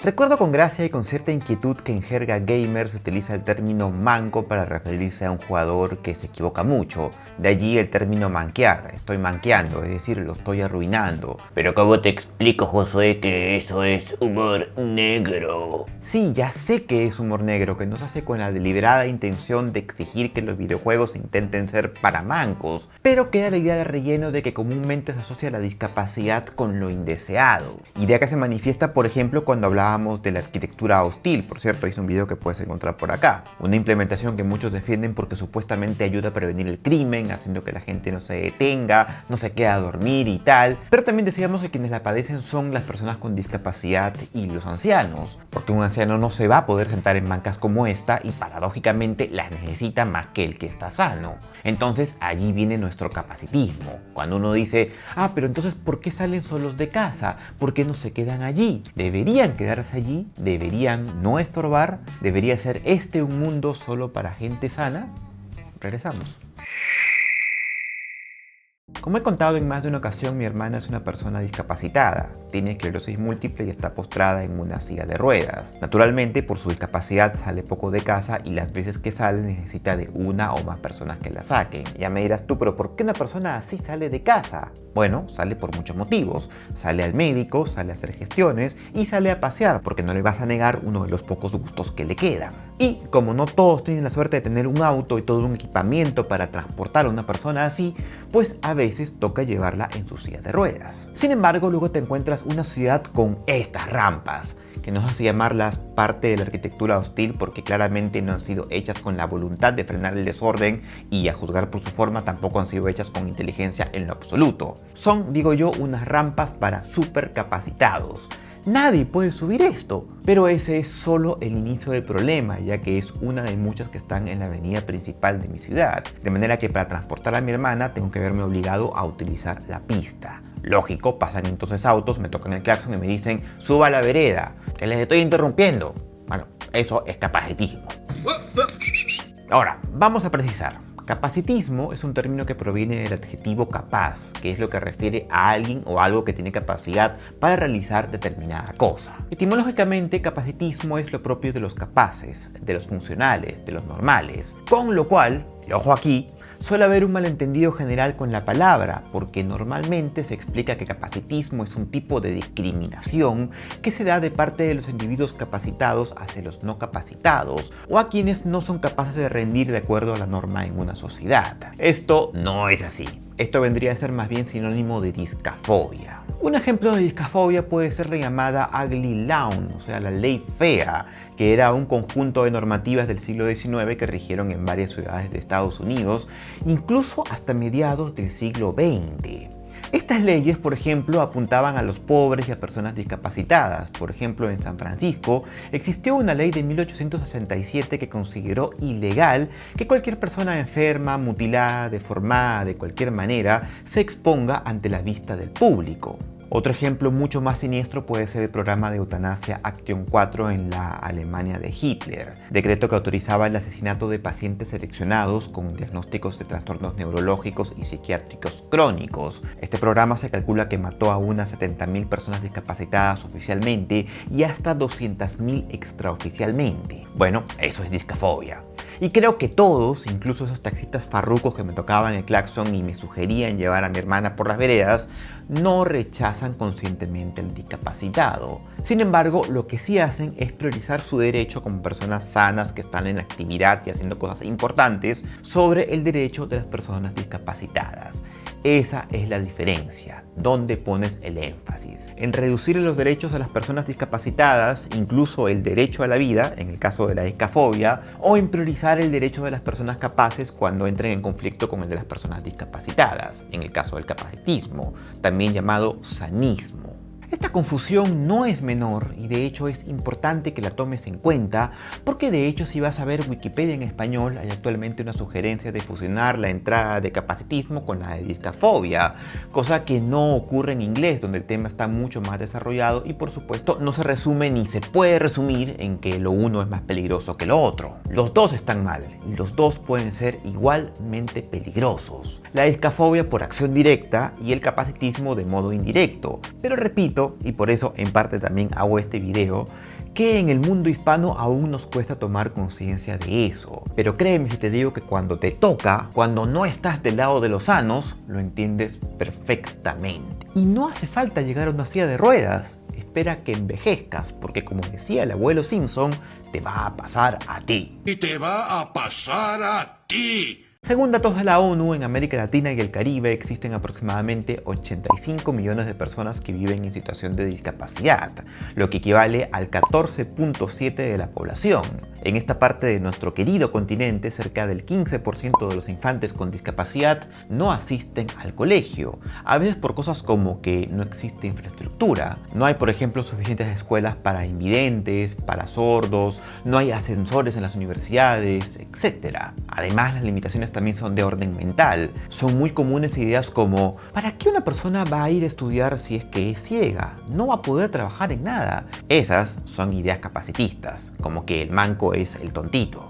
Recuerdo con gracia y con cierta inquietud que en jerga gamer se utiliza el término manco para referirse a un jugador que se equivoca mucho. De allí el término manquear, estoy manqueando, es decir, lo estoy arruinando. Pero ¿cómo te explico, Josué, que eso es humor negro? Sí, ya sé que es humor negro, que nos hace con la deliberada intención de exigir que los videojuegos intenten ser para mancos, pero queda la idea de relleno de que comúnmente se asocia la discapacidad con lo indeseado. Idea que se manifiesta, por ejemplo, cuando hablábamos de la arquitectura hostil. Por cierto, hice un video que puedes encontrar por acá. Una implementación que muchos defienden porque supuestamente ayuda a prevenir el crimen, haciendo que la gente no se detenga, no se quede a dormir y tal. Pero también decíamos que quienes la padecen son las personas con discapacidad y los ancianos, porque un anciano no se va a poder sentar en bancas como esta y paradójicamente las necesita más que el que está sano. Entonces allí viene nuestro capacitismo. Cuando uno dice, pero entonces ¿por qué salen solos de casa? ¿Por qué no se quedan allí? Deberían quedarse allí, deberían no estorbar, debería ser este un mundo solo para gente sana. Regresamos. Como he contado en más de una ocasión, mi hermana es una persona discapacitada, tiene esclerosis múltiple y está postrada en una silla de ruedas. Naturalmente, por su discapacidad sale poco de casa y las veces que sale necesita de una o más personas que la saquen. Ya me dirás tú, pero ¿por qué una persona así sale de casa? Bueno, sale por muchos motivos. Sale al médico, sale a hacer gestiones y sale a pasear, porque no le vas a negar uno de los pocos gustos que le quedan. Y como no todos tienen la suerte de tener un auto y todo un equipamiento para transportar a una persona así, pues a veces toca llevarla en su silla de ruedas. Sin embargo, luego te encuentras una ciudad con estas rampas, que nos hace llamarlas parte de la arquitectura hostil porque claramente no han sido hechas con la voluntad de frenar el desorden y, a juzgar por su forma, tampoco han sido hechas con inteligencia en lo absoluto. Son, digo yo, unas rampas para supercapacitados. Nadie puede subir esto, pero ese es solo el inicio del problema, ya que es una de muchas que están en la avenida principal de mi ciudad, de manera que para transportar a mi hermana tengo que verme obligado a utilizar la pista. Lógico, pasan entonces autos, me tocan el claxon y me dicen, suba a la vereda, que les estoy interrumpiendo. Bueno, eso es capacitismo. Ahora, vamos a precisar. Capacitismo es un término que proviene del adjetivo capaz, que es lo que refiere a alguien o algo que tiene capacidad para realizar determinada cosa. Etimológicamente, capacitismo es lo propio de los capaces, de los funcionales, de los normales, con lo cual, y ojo aquí, suele haber un malentendido general con la palabra, porque normalmente se explica que capacitismo es un tipo de discriminación que se da de parte de los individuos capacitados hacia los no capacitados o a quienes no son capaces de rendir de acuerdo a la norma en una sociedad. Esto no es así. Esto vendría a ser más bien sinónimo de discafobia. Un ejemplo de discafobia puede ser la llamada Ugly Law, o sea, la ley fea, que era un conjunto de normativas del siglo XIX que rigieron en varias ciudades de Estados Unidos, incluso hasta mediados del siglo XX. Estas leyes, por ejemplo, apuntaban a los pobres y a personas discapacitadas. Por ejemplo, en San Francisco existió una ley de 1867 que consideró ilegal que cualquier persona enferma, mutilada, deformada de cualquier manera se exponga ante la vista del público. Otro ejemplo mucho más siniestro puede ser el programa de eutanasia Action 4 en la Alemania de Hitler, decreto que autorizaba el asesinato de pacientes seleccionados con diagnósticos de trastornos neurológicos y psiquiátricos crónicos. Este programa se calcula que mató a unas 70.000 personas discapacitadas oficialmente y hasta 200.000 extraoficialmente. Bueno, eso es discafobia. Y creo que todos, incluso esos taxistas farrucos que me tocaban el claxon y me sugerían llevar a mi hermana por las veredas, no rechazan conscientemente al discapacitado. Sin embargo, lo que sí hacen es priorizar su derecho como personas sanas que están en actividad y haciendo cosas importantes sobre el derecho de las personas discapacitadas. Esa es la diferencia. ¿Dónde pones el énfasis? ¿En reducir los derechos de las personas discapacitadas, incluso el derecho a la vida, en el caso de la discafobia, o en priorizar el derecho de las personas capaces cuando entren en conflicto con el de las personas discapacitadas, en el caso del capacitismo, también llamado sanismo? Esta confusión no es menor y de hecho es importante que la tomes en cuenta porque de hecho si vas a ver Wikipedia en español hay actualmente una sugerencia de fusionar la entrada de capacitismo con la de discafobia, cosa que no ocurre en inglés donde el tema está mucho más desarrollado y por supuesto no se resume ni se puede resumir en que lo uno es más peligroso que lo otro. Los dos están mal y los dos pueden ser igualmente peligrosos. La discafobia por acción directa y el capacitismo de modo indirecto, pero repito, repito, y por eso en parte también hago este video, que en el mundo hispano aún nos cuesta tomar conciencia de eso. Pero créeme si te digo que cuando te toca, cuando no estás del lado de los sanos, lo entiendes perfectamente. Y no hace falta llegar a una silla de ruedas. Espera que envejezcas, porque como decía el abuelo Simpson, te va a pasar a ti. Y te va a pasar a ti. Según datos de la ONU, en América Latina y el Caribe existen aproximadamente 85 millones de personas que viven en situación de discapacidad, lo que equivale al 14.7% de la población. En esta parte de nuestro querido continente, cerca del 15% de los infantes con discapacidad no asisten al colegio, a veces por cosas como que no existe infraestructura. No hay, por ejemplo, suficientes escuelas para invidentes, para sordos, no hay ascensores en las universidades, etc. Además, las limitaciones también son de orden mental. Son muy comunes ideas como ¿para qué una persona va a ir a estudiar si es que es ciega? No va a poder trabajar en nada. Esas son ideas capacitistas, como que el manco es el tontito.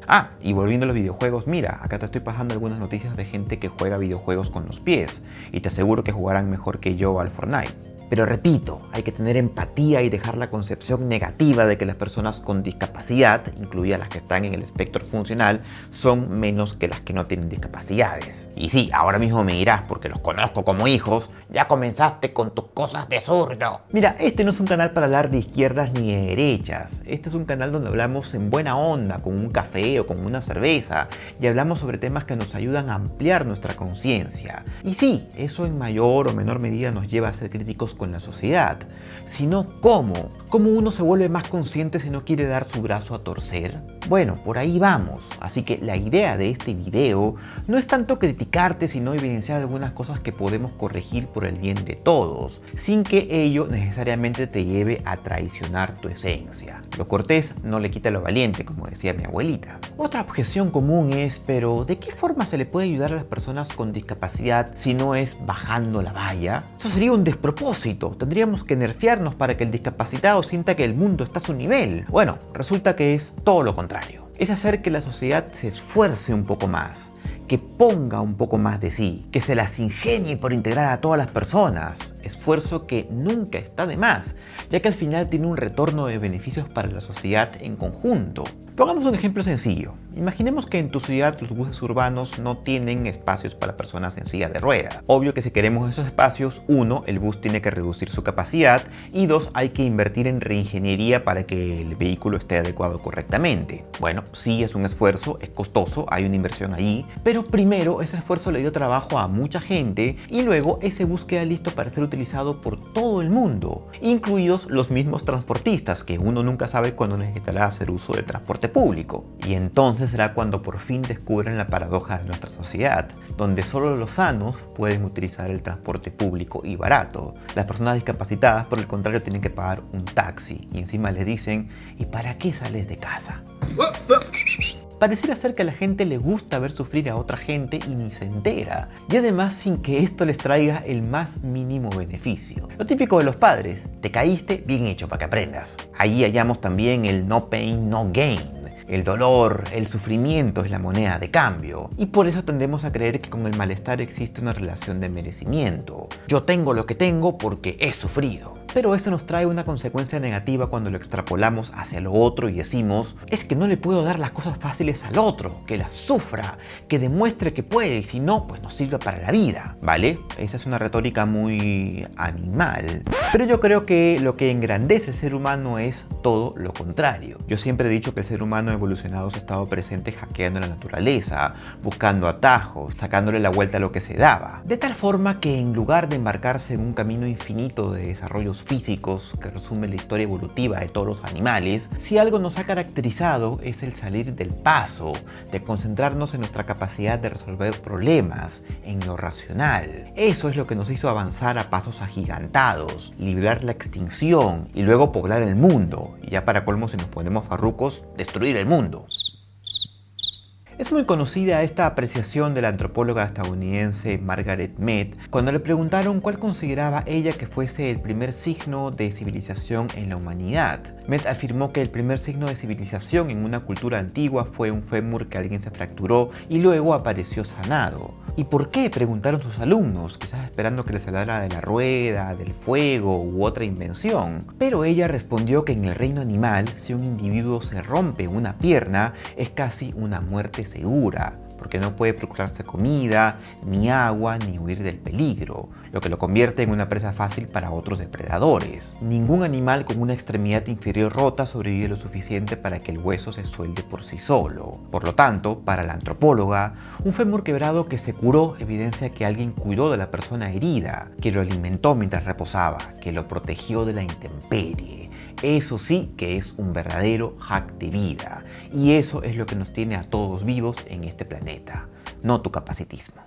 Ah, y volviendo a los videojuegos, mira, acá te estoy pasando algunas noticias de gente que juega videojuegos con los pies y te aseguro que jugarán mejor que yo al Fortnite. Pero repito, hay que tener empatía y dejar la concepción negativa de que las personas con discapacidad, incluidas las que están en el espectro funcional, son menos que las que no tienen discapacidades. Y sí, ahora mismo me dirás, porque los conozco como hijos, ya comenzaste con tus cosas de zurdo. Mira, este no es un canal para hablar de izquierdas ni de derechas. Este es un canal donde hablamos en buena onda, con un café o con una cerveza, y hablamos sobre temas que nos ayudan a ampliar nuestra conciencia. Y sí, eso en mayor o menor medida nos lleva a ser críticos con la sociedad, sino cómo uno se vuelve más consciente si no quiere dar su brazo a torcer. Bueno, por ahí vamos, así que la idea de este video no es tanto criticarte, sino evidenciar algunas cosas que podemos corregir por el bien de todos, sin que ello necesariamente te lleve a traicionar tu esencia. Lo cortés no le quita lo valiente, como decía mi abuelita. Otra objeción común es, pero ¿de qué forma se le puede ayudar a las personas con discapacidad si no es bajando la valla? Eso sería un despropósito. Tendríamos que nerfearnos para que el discapacitado sienta que el mundo está a su nivel. Bueno, resulta que es todo lo contrario. Es hacer que la sociedad se esfuerce un poco más, que ponga un poco más de sí, que se las ingenie por integrar a todas las personas, esfuerzo que nunca está de más, ya que al final tiene un retorno de beneficios para la sociedad en conjunto. Pongamos un ejemplo sencillo. Imaginemos que en tu ciudad los buses urbanos no tienen espacios para personas en silla de ruedas. Obvio que si queremos esos espacios, 1, el bus tiene que reducir su capacidad y 2, hay que invertir en reingeniería para que el vehículo esté adecuado correctamente. Bueno, sí es un esfuerzo, es costoso, hay una inversión ahí, pero primero ese esfuerzo le dio trabajo a mucha gente y luego ese bus queda listo para ser utilizado por todo el mundo, incluidos los mismos transportistas, que uno nunca sabe cuándo necesitará hacer uso del transporte público. Y entonces será cuando por fin descubren la paradoja de nuestra sociedad, donde solo los sanos pueden utilizar el transporte público y barato. Las personas discapacitadas, por el contrario, tienen que pagar un taxi y encima les dicen ¿y para qué sales de casa? Pareciera ser que a la gente le gusta ver sufrir a otra gente y ni se entera. Y además sin que esto les traiga el más mínimo beneficio. Lo típico de los padres, te caíste, bien hecho para que aprendas. Allí hallamos también el no pain, no gain. El dolor, el sufrimiento es la moneda de cambio. Y por eso tendemos a creer que con el malestar existe una relación de merecimiento. Yo tengo lo que tengo porque he sufrido. Pero eso nos trae una consecuencia negativa cuando lo extrapolamos hacia lo otro y decimos, es que no le puedo dar las cosas fáciles al otro, que las sufra, que demuestre que puede y si no, pues no sirve para la vida, ¿vale? Esa es una retórica muy animal. Pero yo creo que lo que engrandece al ser humano es todo lo contrario. Yo siempre he dicho que el ser humano evolucionado ha estado presente hackeando la naturaleza, buscando atajos, sacándole la vuelta a lo que se daba. De tal forma que en lugar de embarcarse en un camino infinito de desarrollos físicos que resume la historia evolutiva de todos los animales, si algo nos ha caracterizado es el salir del paso, de concentrarnos en nuestra capacidad de resolver problemas, en lo racional. Eso es lo que nos hizo avanzar a pasos agigantados, librar la extinción y luego poblar el mundo, y ya para colmo si nos ponemos farrucos, destruir el mundo. Es muy conocida esta apreciación de la antropóloga estadounidense Margaret Mead cuando le preguntaron cuál consideraba ella que fuese el primer signo de civilización en la humanidad. Mead afirmó que el primer signo de civilización en una cultura antigua fue un fémur que alguien se fracturó y luego apareció sanado. ¿Y por qué?, preguntaron sus alumnos, quizás esperando que les hablara de la rueda, del fuego u otra invención. Pero ella respondió que en el reino animal, si un individuo se rompe una pierna, es casi una muerte segura, porque no puede procurarse comida, ni agua, ni huir del peligro, lo que lo convierte en una presa fácil para otros depredadores. Ningún animal con una extremidad inferior rota sobrevive lo suficiente para que el hueso se suelde por sí solo. Por lo tanto, para la antropóloga, un fémur quebrado que se curó evidencia que alguien cuidó de la persona herida, que lo alimentó mientras reposaba, que lo protegió de la intemperie. Eso sí que es un verdadero hack de vida, y eso es lo que nos tiene a todos vivos en este planeta, no tu capacitismo.